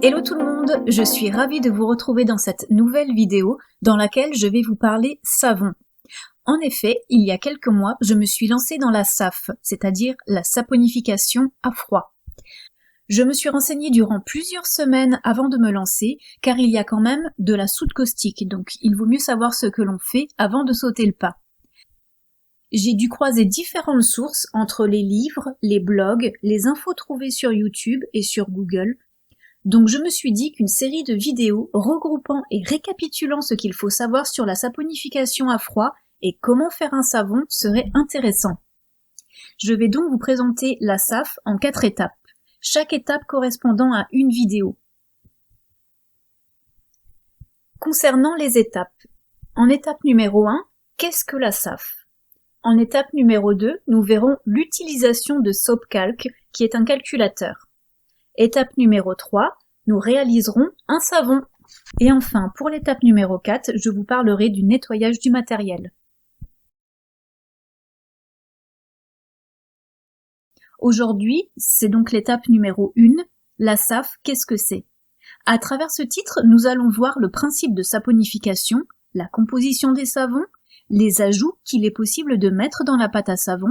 Hello tout le monde, je suis ravie de vous retrouver dans cette nouvelle vidéo dans laquelle je vais vous parler savon. En effet, il y a quelques mois, je me suis lancée dans la SAF, c'est-à-dire la saponification à froid. Je me suis renseignée durant plusieurs semaines avant de me lancer, car il y a quand même de la soude caustique, donc il vaut mieux savoir ce que l'on fait avant de sauter le pas. J'ai dû croiser différentes sources entre les livres, les blogs, les infos trouvées sur YouTube et sur Google. Donc je me suis dit qu'une série de vidéos regroupant et récapitulant ce qu'il faut savoir sur la saponification à froid et comment faire un savon serait intéressant. Je vais donc vous présenter la SAF en 4 étapes, chaque étape correspondant à une vidéo. Concernant les étapes, en étape numéro 1, qu'est-ce que la SAF ? En étape numéro 2, nous verrons l'utilisation de SoapCalc, qui est un calculateur. Étape numéro 3, nous réaliserons un savon. Et enfin, pour l'étape numéro 4, je vous parlerai du nettoyage du matériel. Aujourd'hui, c'est donc l'étape numéro 1, la SAF, qu'est-ce que c'est ? À travers ce titre, nous allons voir le principe de saponification, la composition des savons, les ajouts qu'il est possible de mettre dans la pâte à savon,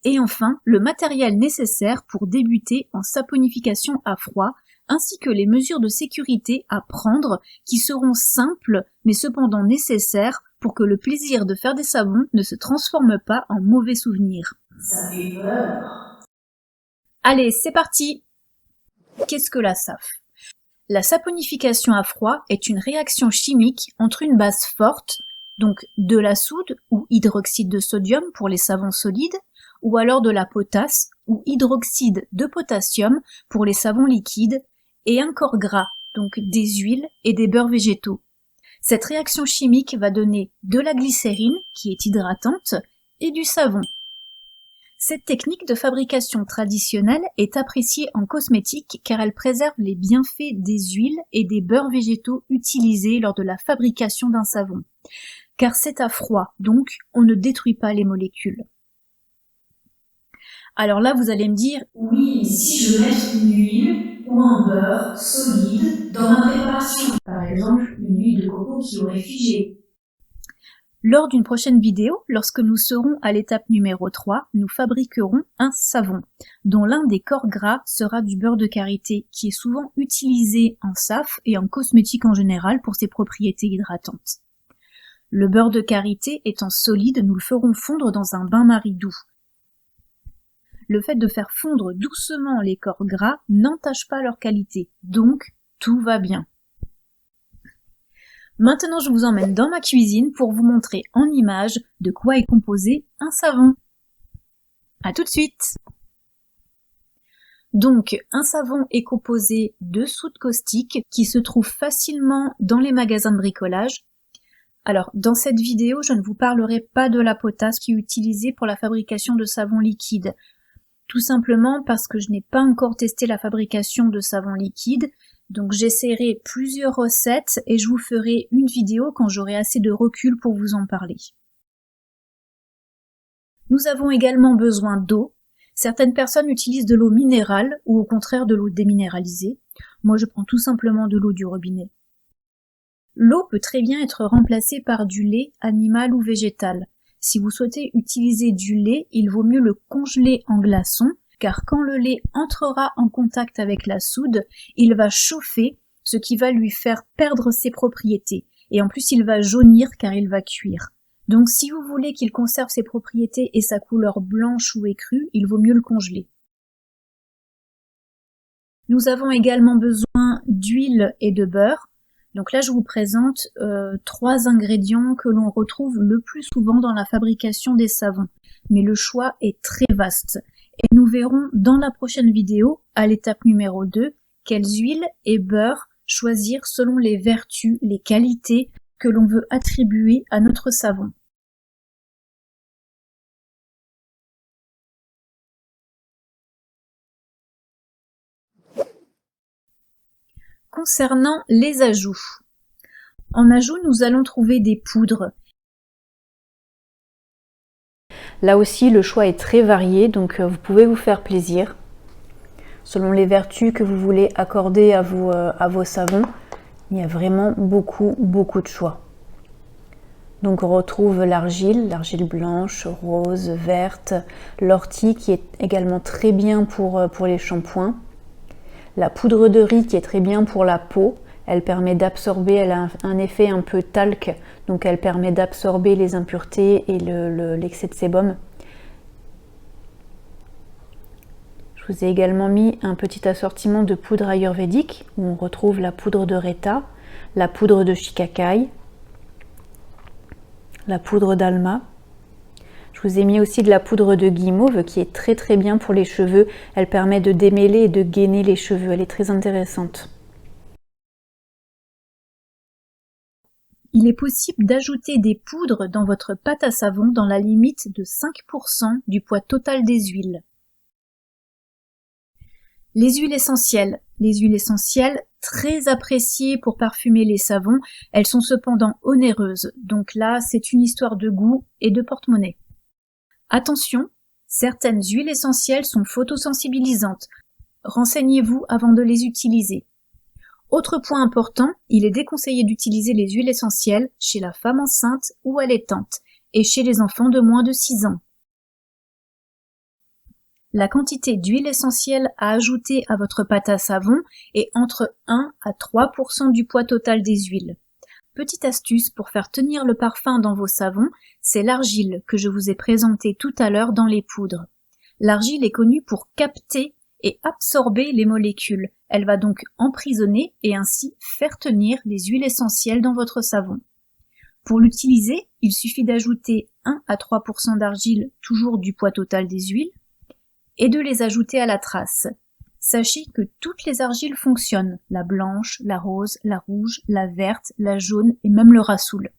et enfin le matériel nécessaire pour débuter en saponification à froid, ainsi que les mesures de sécurité à prendre qui seront simples mais cependant nécessaires pour que le plaisir de faire des savons ne se transforme pas en mauvais souvenir. Ça fait peur. Allez, c'est parti! Qu'est-ce que la SAF ? La saponification à froid est une réaction chimique entre une base forte, donc de la soude ou hydroxyde de sodium pour les savons solides, ou alors de la potasse ou hydroxyde de potassium pour les savons liquides, et un corps gras, donc des huiles et des beurres végétaux. Cette réaction chimique va donner de la glycérine, qui est hydratante, et du savon. Cette technique de fabrication traditionnelle est appréciée en cosmétique car elle préserve les bienfaits des huiles et des beurres végétaux utilisés lors de la fabrication d'un savon. Car c'est à froid, donc on ne détruit pas les molécules. Alors là, vous allez me dire, oui, mais si je mets une huile ou un beurre solide dans ma préparation, par exemple une huile de coco qui aurait figé. Lors d'une prochaine vidéo, lorsque nous serons à l'étape numéro 3, nous fabriquerons un savon, dont l'un des corps gras sera du beurre de karité, qui est souvent utilisé en SAF et en cosmétique en général pour ses propriétés hydratantes. Le beurre de karité étant solide, nous le ferons fondre dans un bain-marie doux. Le fait de faire fondre doucement les corps gras n'entache pas leur qualité, donc tout va bien. Maintenant, je vous emmène dans ma cuisine pour vous montrer en images de quoi est composé un savon. À tout de suite! Donc, un savon est composé de soude caustique qui se trouve facilement dans les magasins de bricolage. Alors, dans cette vidéo, je ne vous parlerai pas de la potasse qui est utilisée pour la fabrication de savon liquide. Tout simplement parce que je n'ai pas encore testé la fabrication de savon liquide. Donc j'essaierai plusieurs recettes et je vous ferai une vidéo quand j'aurai assez de recul pour vous en parler. Nous avons également besoin d'eau. Certaines personnes utilisent de l'eau minérale ou au contraire de l'eau déminéralisée. Moi je prends tout simplement de l'eau du robinet. L'eau peut très bien être remplacée par du lait animal ou végétal. Si vous souhaitez utiliser du lait, il vaut mieux le congeler en glaçons, car quand le lait entrera en contact avec la soude, il va chauffer, ce qui va lui faire perdre ses propriétés. Et en plus, il va jaunir car il va cuire. Donc si vous voulez qu'il conserve ses propriétés et sa couleur blanche ou écrue, il vaut mieux le congeler. Nous avons également besoin d'huile et de beurre. Donc là, je vous présente 3 ingrédients que l'on retrouve le plus souvent dans la fabrication des savons. Mais le choix est très vaste. Et nous verrons dans la prochaine vidéo, à l'étape numéro 2, quelles huiles et beurres choisir selon les vertus, les qualités que l'on veut attribuer à notre savon. Concernant les ajouts. En ajout, nous allons trouver des poudres. Là aussi, le choix est très varié, donc vous pouvez vous faire plaisir. selon les vertus que vous voulez accorder à vos savons. Il y a vraiment beaucoup de choix. Donc on retrouve l'argile blanche, rose, verte, l'ortie qui est également très bien pour les shampoings, la poudre de riz qui est très bien pour la peau, elle permet d'absorber, elle a un effet un peu talc, donc elle permet d'absorber les impuretés et l'excès de sébum. Je vous ai également mis un petit assortiment de poudre ayurvédique où on retrouve la poudre de Reta, la poudre de Shikakai, la poudre d'Alma. Je vous ai mis aussi de la poudre de guimauve qui est très bien pour les cheveux. Elle permet de démêler et de gainer les cheveux. Elle est très intéressante. Il est possible d'ajouter des poudres dans votre pâte à savon dans la limite de 5% du poids total des huiles. Les huiles essentielles. Les huiles essentielles, très appréciées pour parfumer les savons, elles sont cependant onéreuses, donc là c'est une histoire de goût et de porte-monnaie. Attention, certaines huiles essentielles sont photosensibilisantes. Renseignez-vous avant de les utiliser. Autre point important, il est déconseillé d'utiliser les huiles essentielles chez la femme enceinte ou allaitante et chez les enfants de moins de 6 ans. La quantité d'huile essentielle à ajouter à votre pâte à savon est entre 1 à 3% du poids total des huiles. Petite astuce pour faire tenir le parfum dans vos savons, c'est l'argile que je vous ai présentée tout à l'heure dans les poudres. L'argile est connue pour capter et absorber les molécules. Elle va donc emprisonner et ainsi faire tenir les huiles essentielles dans votre savon. Pour l'utiliser, il suffit d'ajouter 1 à 3% d'argile, toujours du poids total des huiles, et de les ajouter à la trace. Sachez que toutes les argiles fonctionnent, la blanche, la rose, la rouge, la verte, la jaune et même le rassoul.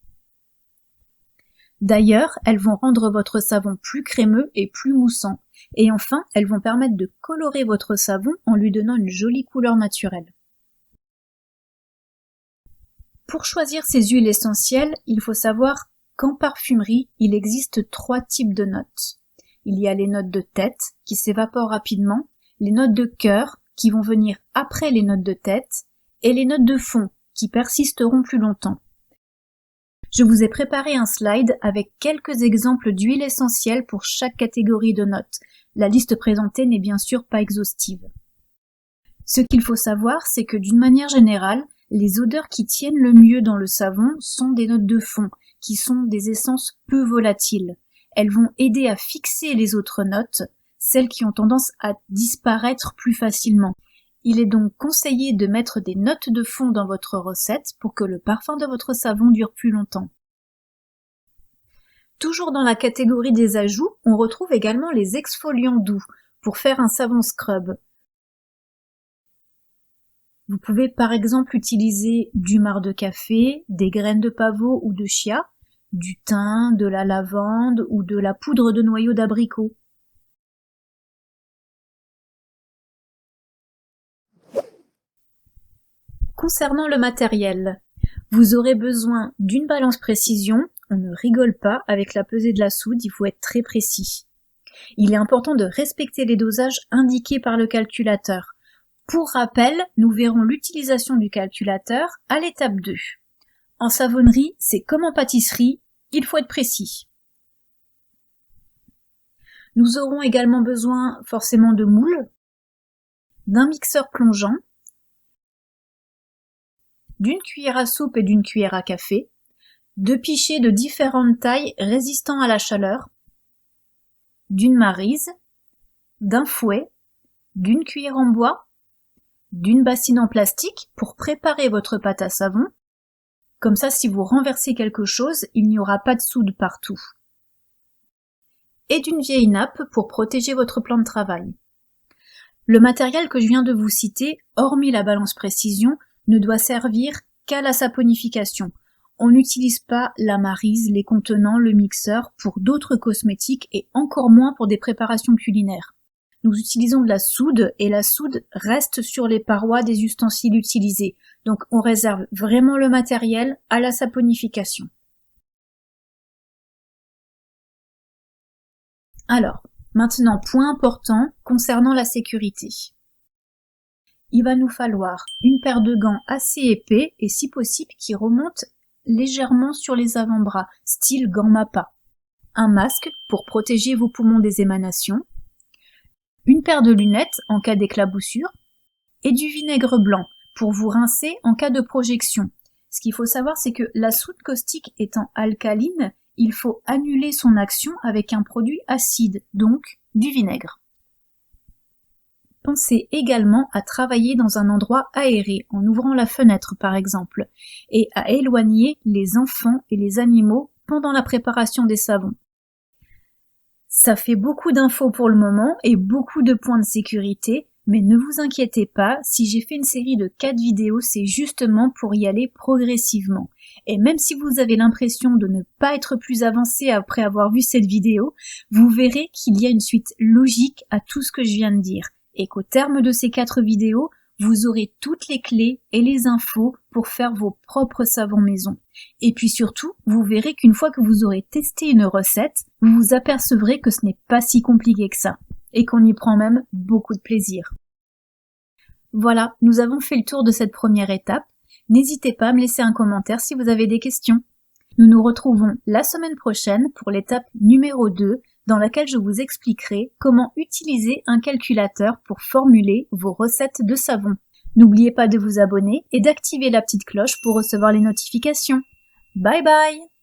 D'ailleurs, elles vont rendre votre savon plus crémeux et plus moussant. Et enfin, elles vont permettre de colorer votre savon en lui donnant une jolie couleur naturelle. Pour choisir ces huiles essentielles, il faut savoir qu'en parfumerie, il existe 3 types de notes. Il y a les notes de tête, qui s'évaporent rapidement, les notes de cœur, qui vont venir après les notes de tête, et les notes de fond, qui persisteront plus longtemps. Je vous ai préparé un slide avec quelques exemples d'huiles essentielles pour chaque catégorie de notes. La liste présentée n'est bien sûr pas exhaustive. Ce qu'il faut savoir, c'est que d'une manière générale, les odeurs qui tiennent le mieux dans le savon sont des notes de fond, qui sont des essences peu volatiles. Elles vont aider à fixer les autres notes, celles qui ont tendance à disparaître plus facilement. Il est donc conseillé de mettre des notes de fond dans votre recette pour que le parfum de votre savon dure plus longtemps. Toujours dans la catégorie des ajouts, on retrouve également les exfoliants doux pour faire un savon scrub. Vous pouvez par exemple utiliser du marc de café, des graines de pavot ou de chia, du thym, de la lavande ou de la poudre de noyau d'abricot. Concernant le matériel, vous aurez besoin d'une balance précision, on ne rigole pas avec la pesée de la soude, il faut être très précis. Il est important de respecter les dosages indiqués par le calculateur. Pour rappel, nous verrons l'utilisation du calculateur à l'étape 2. En savonnerie, c'est comme en pâtisserie, il faut être précis. Nous aurons également besoin forcément de moules, d'un mixeur plongeant, d'une cuillère à soupe et d'une cuillère à café, de pichets de différentes tailles résistants à la chaleur, d'une maryse, d'un fouet, d'une cuillère en bois, d'une bassine en plastique pour préparer votre pâte à savon. Comme ça, si vous renversez quelque chose, il n'y aura pas de soude partout. Et d'une vieille nappe pour protéger votre plan de travail. Le matériel que je viens de vous citer, hormis la balance précision, ne doit servir qu'à la saponification. On n'utilise pas la maryse, les contenants, le mixeur pour d'autres cosmétiques et encore moins pour des préparations culinaires. Nous utilisons de la soude et la soude reste sur les parois des ustensiles utilisés. Donc on réserve vraiment le matériel à la saponification. Alors, maintenant, point important concernant la sécurité. il va nous falloir une paire de gants assez épais et si possible qui remontent légèrement sur les avant-bras, style gants Mappa. Un masque pour protéger vos poumons des émanations, une paire de lunettes en cas d'éclaboussure et du vinaigre blanc pour vous rincer en cas de projection. Ce qu'il faut savoir, c'est que la soude caustique étant alcaline, il faut annuler son action avec un produit acide, donc du vinaigre. Pensez également à travailler dans un endroit aéré, en ouvrant la fenêtre par exemple, et à éloigner les enfants et les animaux pendant la préparation des savons. Ça fait beaucoup d'infos pour le moment et beaucoup de points de sécurité, mais ne vous inquiétez pas, si j'ai fait une série de 4 vidéos, c'est justement pour y aller progressivement. Et même si vous avez l'impression de ne pas être plus avancé après avoir vu cette vidéo, vous verrez qu'il y a une suite logique à tout ce que je viens de dire. Et qu'au terme de ces 4 vidéos, vous aurez toutes les clés et les infos pour faire vos propres savons maison. Et puis surtout, vous verrez qu'une fois que vous aurez testé une recette, vous vous apercevrez que ce n'est pas si compliqué que ça, et qu'on y prend même beaucoup de plaisir. Voilà, nous avons fait le tour de cette première étape. N'hésitez pas à me laisser un commentaire si vous avez des questions. Nous nous retrouvons la semaine prochaine pour l'étape numéro 2, dans laquelle je vous expliquerai comment utiliser un calculateur pour formuler vos recettes de savon. N'oubliez pas de vous abonner et d'activer la petite cloche pour recevoir les notifications. Bye bye!